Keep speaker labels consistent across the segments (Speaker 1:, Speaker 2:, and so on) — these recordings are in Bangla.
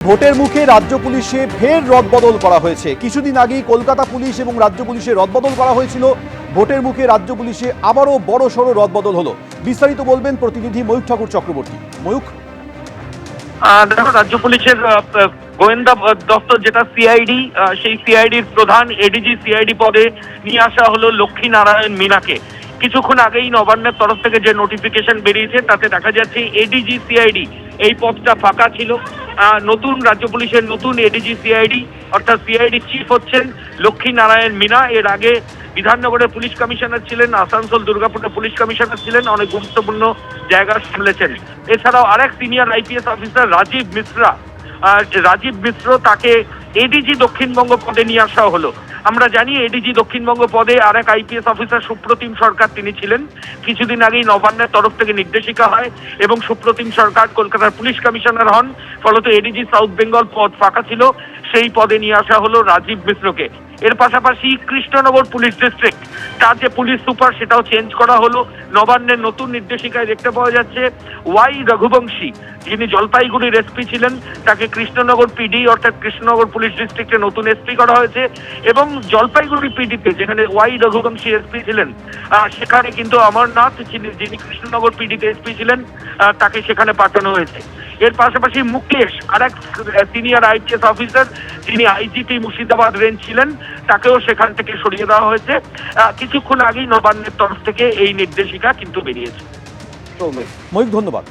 Speaker 1: ভোটের মুখে রাজ্য পুলিশে ফের রদবদল করা হয়েছে। কিছুদিন আগেই কলকাতা পুলিশ এবং রাজ্য পুলিশে রদবদল করা হয়েছিল। ভোটের মুখে রাজ্য পুলিশে আবারও বড় সড়ো রদবদল হলো। বিস্তারিত বলবেন প্রতিনিধি ময়ূখ ঠাকুর চক্রবর্তী। ময়ূখ,
Speaker 2: দেখো, রাজ্য পুলিশের গোয়েন্দা দপ্তর যেটা সিআইডি, সেই সিআইডির প্রধান এডিজি সিআইডি পদে নিয়ে আসা হলো লক্ষ্মী নারায়ণ মীনাকে। কিছুক্ষণ আগেই নবান্নের তরফ থেকে যে নোটিফিকেশন বেরিয়েছে তাতে দেখা যাচ্ছে এডিজি সিআইডি এই পদটা ফাঁকা ছিল। নতুন রাজ্য পুলিশের নতুন এডিজি সিআইডি অর্থাৎ সিআইডি চিফ হচ্ছেন লক্ষ্মী নারায়ণ মীনা। এর আগে বিধাননগরের পুলিশ কমিশনার ছিলেন, আসানসোল দুর্গাপুরের পুলিশ কমিশনার ছিলেন, অনেক গুরুত্বপূর্ণ জায়গা সামলেছেন। এছাড়াও আরেক সিনিয়র আইপিএস অফিসার রাজীব মিশ্র, তাকে এডিজি দক্ষিণবঙ্গ পদে নিয়ে আসা হলো। আমরা জানি এডিজি দক্ষিণবঙ্গ পদে আরেক আইপিএস অফিসার সুপ্রতিম সরকার তিনি ছিলেন। কিছুদিন আগেই নবান্নের তরফ থেকে নির্দেশিকা হয় এবং সুপ্রতিম সরকার কলকাতার পুলিশ কমিশনার হন। ফলত এডিজি সাউথ বেঙ্গল পদ ফাঁকা ছিল, সেই পদে নিয়ে আসা হলো রাজীব মিশ্রকে। এর পাশাপাশি কৃষ্ণনগর পুলিশ ডিস্ট্রিক্ট তার যে পুলিশ সুপার সেটাও চেঞ্জ করা হলো। নবান্নের নতুন নির্দেশিকায় দেখতে পাওয়া যাচ্ছে ওয়াই রঘুবংশী, যিনি জলপাইগুড়ির এসপি ছিলেন, তাকে কৃষ্ণনগর পিডি অর্থাৎ কৃষ্ণনগর পুলিশ ডিস্ট্রিক্টে নতুন এসপি করা হয়েছে। এবং জলপাইগুড়ি পিডিতে যেখানে ওয়াই রঘুবংশী এসপি ছিলেন, সেখানে কিন্তু অমরনাথ যিনি কৃষ্ণনগর পিডিতে এসপি ছিলেন, তাকে সেখানে পাঠানো হয়েছে। এর পাশাপাশি মুকেশ আরেক সিনিয়র আইপিএস অফিসার যিনি আইজিপি মুর্শিদাবাদ রেঞ্জ ছিলেন, তাকেও সেখান থেকে সরিয়ে দেওয়া হয়েছে। কিছুক্ষণ আগেই নবান্নের তরফ থেকে এই নির্দেশিকা কিন্তু বেরিয়েছে।
Speaker 1: ময়ূখ, ধন্যবাদ।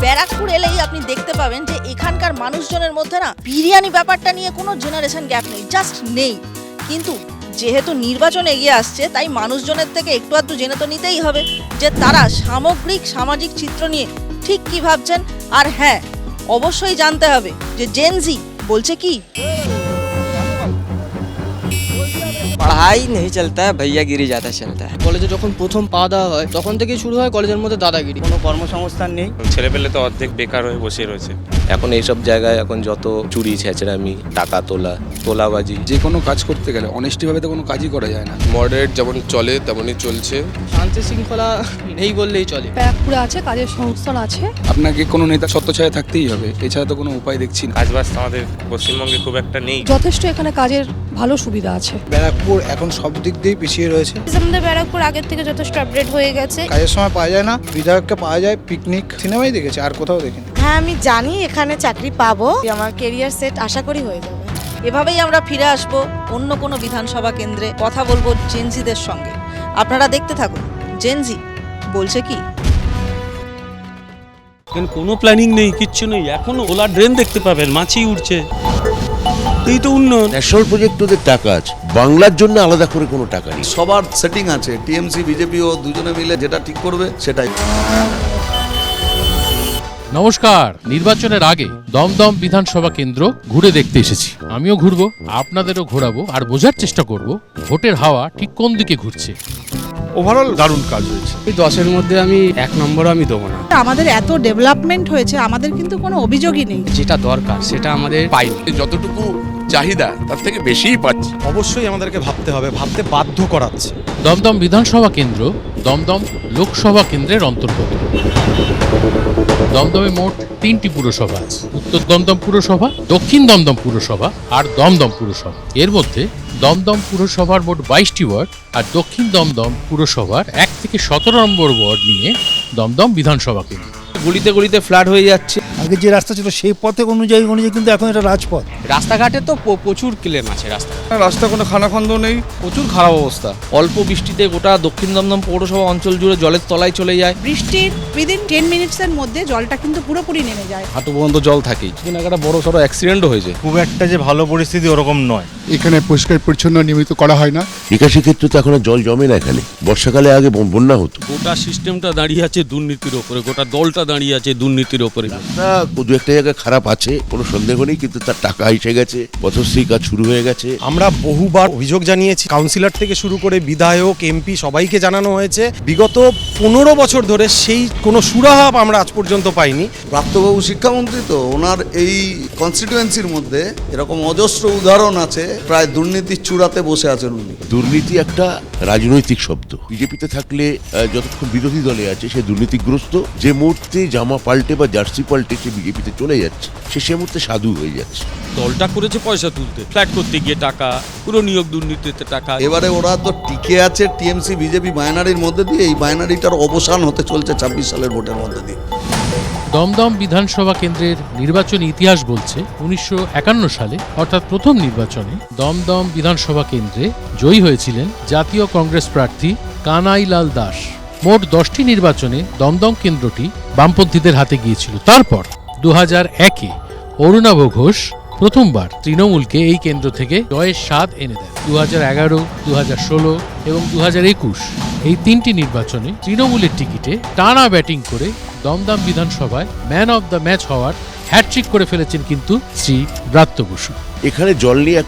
Speaker 3: ব্যারাকপুর এলেই আপনি দেখতে পাবেন যে এখানকার মানুষজনের মধ্যে না বিরিয়ানি ব্যাপারটা নিয়ে কোনো জেনারেশন গ্যাপ নেই, জাস্ট নেই। কিন্তু যেহেতু নির্বাচন এগিয়ে আসছে, তাই মানুষজনের থেকে একটু আধটু জেনে তো নিতেই হবে যে তারা সামগ্রিক সামাজিক চিত্র নিয়ে ঠিক কি ভাবছেন। আর হ্যাঁ, অবশ্যই জানতে হবে যে জেনজি বলছে কি।
Speaker 4: पढ़ाई नहीं चलता है, भैयागिरी ज़्यादा चलता है।
Speaker 5: কলেজে যখন প্রথম পা দেওয়া হয় তখন থেকেই শুরু হয় কলেজের মধ্যে দাদাগিরি।
Speaker 4: কোনো কর্মসংস্থান নেই,
Speaker 6: ছেলেপেলে তো অর্ধেক বেকার হয়ে বসে রয়েছে।
Speaker 7: এখন এইসব জায়গায় এখন যত চুরি ছেঁচড়ামি, টাকা তোলাবাজি,
Speaker 8: যে কোনো কাজ করতে গেলে অনেস্টিভাবে তো কোনো কাজই করা যায় না।
Speaker 9: মডারেট যেমন চলে তেমনই চলছে।
Speaker 5: শান্তি শৃঙ্খলা নেই বললেই চলে।
Speaker 10: ব্যারাকপুরে আছে, কাজের সংস্থান আছে।
Speaker 8: আপনাকে কোনো নেতা ছত্রছায়া থাকতেই হবে, এছাড়া তো কোনো উপায় দেখছি না।
Speaker 6: কাজবাজ আমাদের পশ্চিমবঙ্গে খুব একটা নেই।
Speaker 10: যথেষ্ট এখানে কাজের ভালো সুবিধা আছে।
Speaker 11: ব্যারাকপুর এখন সব দিক দিয়েই পিছিয়ে রয়েছে।
Speaker 10: আমাদের ব্যারাকপুর আগের থেকে যথেষ্ট আপডেট হয়ে গেছে।
Speaker 11: কাজের সময় পাওয়া যায় না, বিধায়ককে পাওয়া যায় পিকনিক, সিনেমাই দেখেছি, আর কোথাও দেখিনি।
Speaker 12: হ্যাঁ, আমি জানি এখানে চাকরি পাবো, আমার কেরিয়ার সেট আশা করি হয়ে যাবে।
Speaker 3: এভাবেই আমরা ফিরে আসবো অন্য কোনো বিধানসভা কেন্দ্রে, কথা বলবো জেনজিদের সঙ্গে। আপনারা দেখতে থাকুন জেনজি বলছে কি।
Speaker 13: কোনো প্ল্যানিং নেই, কিচ্ছু নেই। এখনো ওলা ড্রেন দেখতে পাবেন, মাছি উঠছে। এই তো উন্নয়ন।
Speaker 14: ন্যাশনাল প্রজেক্ট ওদের টাকা আছে, বাংলার জন্য আলাদা করে কোনো টাকা নেই।
Speaker 15: সবার সেটিং আছে, টিএমসি বিজেপিও দুজনে মিলে যেটা ঠিক করবে সেটাই।
Speaker 16: নমস্কার। নির্বাচনের আগে দমদম বিধানসভা কেন্দ্র ঘুরে দেখতে এসেছি। আমিও ঘুরবো, আপনাদেরও ঘোরাবো, আর বোঝার চেষ্টা করব ভোটের হাওয়া ঠিক কোন দিকে ঘুরছে।
Speaker 13: ওভারঅল দারুণ কাজ হয়েছে।
Speaker 5: এই 10-এর মধ্যে আমি 1 নম্বর আমি দেবো না।
Speaker 10: আমাদের এত ডেভেলপমেন্ট হয়েছে, আমাদের কিন্তু কোনো অভিযোগই নেই।
Speaker 5: যেটা দরকার সেটা আমাদের পাই।
Speaker 9: যতটুকু চাহিদা তার থেকে বেশিই পাচ্ছি।
Speaker 11: অবশ্যই আমাদেরকে ভাবতে হবে, ভাবতে বাধ্য করাচ্ছে।
Speaker 16: দমদম বিধানসভা কেন্দ্র দমদম লোকসভা কেন্দ্রের অন্তর্গত। দমদমে মোট 3টি পুরসভা আছে: উত্তর দমদম পুরসভা, দক্ষিণ দমদম পুরসভা আর দমদম পুরসভা। এর মধ্যে দমদম পুরসভার মোট 22টি ওয়ার্ড আর দক্ষিণ দমদম পুরসভার 1 থেকে 17 নম্বর ওয়ার্ড নিয়ে দমদম বিধানসভা কেন্দ্র।
Speaker 4: গলিতে গলিতে ফ্ল্যাট হয়ে যাচ্ছে।
Speaker 11: আগে যে রাস্তা ছিল সেই পথে অনুযায়ী কিন্তু এখন এটা রাজপথ।
Speaker 5: রাস্তাঘাটে তো প্রচুর ক্লেম আছে।
Speaker 9: রাস্তা কোনো খানাখন্দ নেই,
Speaker 4: প্রচুর খারাপ অবস্থা। অল্প বৃষ্টিতে গোটা দক্ষিণ দমদম পৌরসভা অঞ্চল জুড়ে জলের তলায় চলে যায়।
Speaker 10: বৃষ্টির উইদিন 10 মিনিটসের মধ্যে জলটা কিন্তু পুরোপুরি নেমে যায়।
Speaker 4: হাঁটু পর্যন্ত জল থাকেই। একটা বড় সড়ো অ্যাক্সিডেন্টও হয়েছে।
Speaker 11: খুব একটা যে ভালো পরিস্থিতি ওরকম নয়।
Speaker 8: এখানে পরিষ্কার পরিচ্ছন্ন নিয়মিত করা হয় না।
Speaker 14: নিকাশি ক্ষেত্রে তো এখন জল জমে না এখানে। বর্ষাকালে আগে বন্যা হতো।
Speaker 13: গোটা সিস্টেমটা দাঁড়িয়ে আছে দুর্নীতির ওপরে, গোটা দলটা দাঁড়িয়ে আছে দুর্নীতির ওপরে।
Speaker 14: দু একটা জায়গায় খারাপ আছে, কোনো সন্দেহ নেই, কিন্তু তার টাকা এসে গেছে, পথশ্রী কাজ শুরু হয়ে গেছে।
Speaker 11: আমরা বহুবার অভিযোগ জানিয়েছি, কাউন্সিলর থেকে শুরু করে বিধায়ক, এমপি সবাইকে জানানো হয়েছে। বিগত 15 বছর ধরে সেই কোনো সুরাহা আমরা আজ পর্যন্ত পাইনি।
Speaker 15: প্রাপ্তবাবু শিক্ষামন্ত্রী তো, ওনার এই কনস্টিটুয়েন্সির মধ্যে এরকম অজস্র উদাহরণ আছে, প্রায় দুর্নীতির চূড়াতে বসে আছেন উনি।
Speaker 14: দুর্নীতি একটা রাজনৈতিক শব্দ। বিজেপিতে থাকলে যতক্ষণ বিরোধী দলে আছে সে দুর্নীতিগ্রস্ত, যে মুহূর্তে জামা পাল্টে বা জার্সি পাল্টে সে বিজেপিতে চলে যাচ্ছে, সে মুহূর্তে সাধু হয়ে যাচ্ছে।
Speaker 13: দলটা করেছে পয়সা তুলতে, ফ্ল্যাট করতে গিয়ে টাকা, পুরো নিয়োগ দুর্নীতিতে টাকা।
Speaker 15: এবারে ওরা তো টিকে আছে টিএমসি বিজেপি বাইনারির মধ্যে দিয়ে, এই বাইনারিটার অবসান হতে চলছে 26 সালের ভোটের মধ্যে দিয়ে।
Speaker 16: দমদম বিধানসভা কেন্দ্রের নির্বাচনী ইতিহাস বলছে 1951 সালে অর্থাৎ প্রথম নির্বাচনে দমদম বিধানসভা কেন্দ্রে জয়ী হয়েছিলেন জাতীয় কংগ্রেস প্রার্থী কানাইলাল দাস। মোট 10টি নির্বাচনে দমদম কেন্দ্রটি বামপন্থীদের হাতে গিয়েছিল। তারপর 2001-এ অরুণাভ ঘোষ প্রথমবার তৃণমূলকে এই কেন্দ্র থেকে জয়ের স্বাদ এনে দেয়। 2011, 2016 এবং 2021 এই 3টি নির্বাচনে তৃণমূলের টিকিটে টানা ব্যাটিং করে দমদম বিধানসভায় ম্যান অব দ্য ম্যাচ হওয়ার হ্যাটট্রিক করে ফেলেছেন কিন্তু শ্রী ব্রাত্য বসু।
Speaker 14: এখানে জল নিয়ে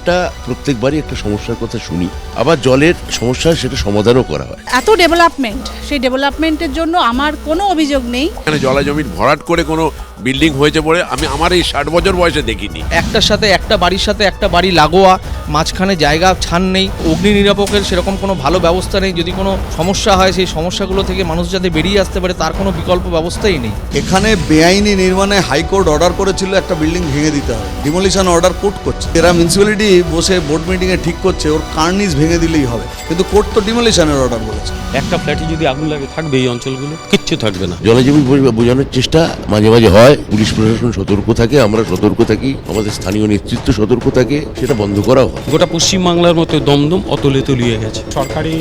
Speaker 14: প্রত্যেকবারই একটা সমস্যার কথা শুনি, আবার জলের সমস্যা সেটা সমাধানও করা হয়।
Speaker 10: এত ডেভেলপমেন্ট, সেই ডেভেলপমেন্টের জন্য আমার কোনো অভিযোগ নেই।
Speaker 9: এখানে জলা জমির ভরাট করে কোনো বিল্ডিং হয়েছে বলে আমি আমার এই 60 বছর বয়সে দেখিনি।
Speaker 4: একটার সাথে একটা বাড়ির সাথে একটা বাড়ি লাগোয়া, মাঝখানে জায়গা ছান নেই, অগ্নি নিরাপকের সেরকম কোনো ভালো ব্যবস্থা নেই। যদি কোনো সমস্যা হয় সেই সমস্যাগুলো থেকে মানুষ যাতে বেরিয়ে আসতে পারে তার কোনো বিকল্প ব্যবস্থাই নেই।
Speaker 15: এখানে বেআইনি নির্মাণে হাইকোর্ট অর্ডার করেছিল একটা বিল্ডিং ভেঙে দিতে হবে, ডিমোলিশন অর্ডার কোর্ট করছে। এরা মিউনিসিপ্যালিটি বসে বোর্ড মিটিংয়ে ঠিক করছে ওর কার্নিস ভেঙে দিলেই হবে, কিন্তু কোর্ট তো ডিমোলিশনের অর্ডার বলেছে।
Speaker 13: একটা ফ্ল্যাটে যদি আগুন লাগে থাকবে এই অঞ্চলগুলো, কিচ্ছু থাকবে না।
Speaker 14: জলজমি বোঝানোর চেষ্টা মাঝে মাঝে হয়, পুলিশ প্রশাসন সতর্ক থাকে, আমরা সতর্ক থাকি, আমাদের স্থানীয় নেতৃত্ব সতর্ক থাকে, সেটা বন্ধ করাও হয়।
Speaker 13: গোটা পশ্চিমবাংলার মতো দমদম অতলে তলিয়ে গেছে।
Speaker 11: সরকারি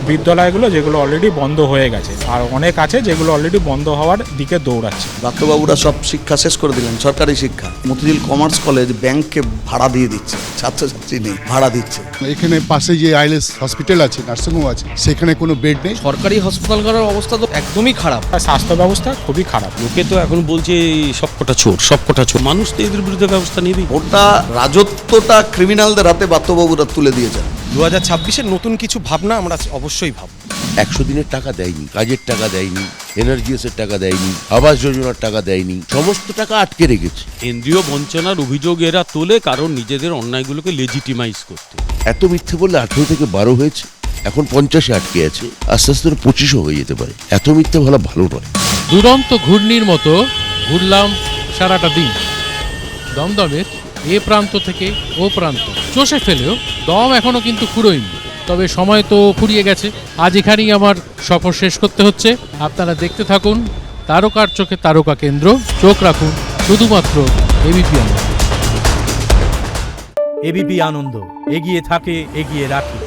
Speaker 11: বিদ্যালয়গুলো যেগুলো অলরেডি বন্ধ হয়ে গেছে, আর অনেক আছে যেগুলো অলরেডি বন্ধ হওয়ার দিকে দৌড়াচ্ছে।
Speaker 15: ডাক্তারবাবুরা সব শিক্ষা শেষ করে দিলেন, সরকারি শিক্ষা। মতিঝিল কমার্স কলেজ ব্যাংককে ভাড়া দিয়ে দিচ্ছে, ছাত্রছাত্রী নেই, ভাড়া দিচ্ছে।
Speaker 11: এখানে পাশে যে আইএলএস হসপিটাল আছে, নার্সিংহোম আছে, সেখানে কোনো বেড নেই।
Speaker 4: সরকারি হাসপাতালগুলোর অবস্থা তো একদমই খারাপ,
Speaker 11: স্বাস্থ্য ব্যবস্থা খুবই খারাপ।
Speaker 13: লোকে তো এখন বলছে সবকটা চোর, সবকটা চোর। মানুষ তো এদের বিরুদ্ধে ব্যবস্থা নেবেই।
Speaker 15: ওটা রাজত্বটা ক্রিমিনালদের হাতে বাত্যবাবুরা তুলে দিয়েছেন।
Speaker 11: 2026-এর নতুন কিছু ভাবনা আমরা অবশ্যই ভাবব।
Speaker 14: 100 দিনের টাকা দেয়নি, কাজের টাকা দেয়নি, এনার্জিএসের টাকা দেয়নি, আবাস যোজনার টাকা দেয়নি, সমস্ত টাকা আটকে রেখেছে।
Speaker 13: কেন্দ্রীয় বঞ্চনার অভিযোগ এরা তোলে কারণ নিজেদের অন্যায়গুলোকে লেজিটিমাইজ করতে।
Speaker 14: এত মিথ্যে বললে 18 থেকে 12 হয়েছে, এখন 50-এ আটকে আছে, আস্তে আস্তে 25-ও হয়ে যেতে পারে। এত মিথ্যে বলা ভালো নয়।
Speaker 16: দুরন্ত ঘূর্ণির মতো ঘুরলাম সারাটা দিন দমদমের এ প্রান্ত থেকে ও প্রান্ত, চষে ফেলেও দম এখনো কিন্তু ফুরোয়নি। তবে সময় তো ফুরিয়ে গেছে, আজ এখানেই আমার সফর শেষ করতে হচ্ছে। আপনারা দেখতে থাকুন তারকার চোখে তারকা কেন্দ্র, চোখ রাখুন শুধুমাত্র এবিপি আনন্দ।
Speaker 11: এবিপি আনন্দ, এগিয়ে থাকে, এগিয়ে রাখে।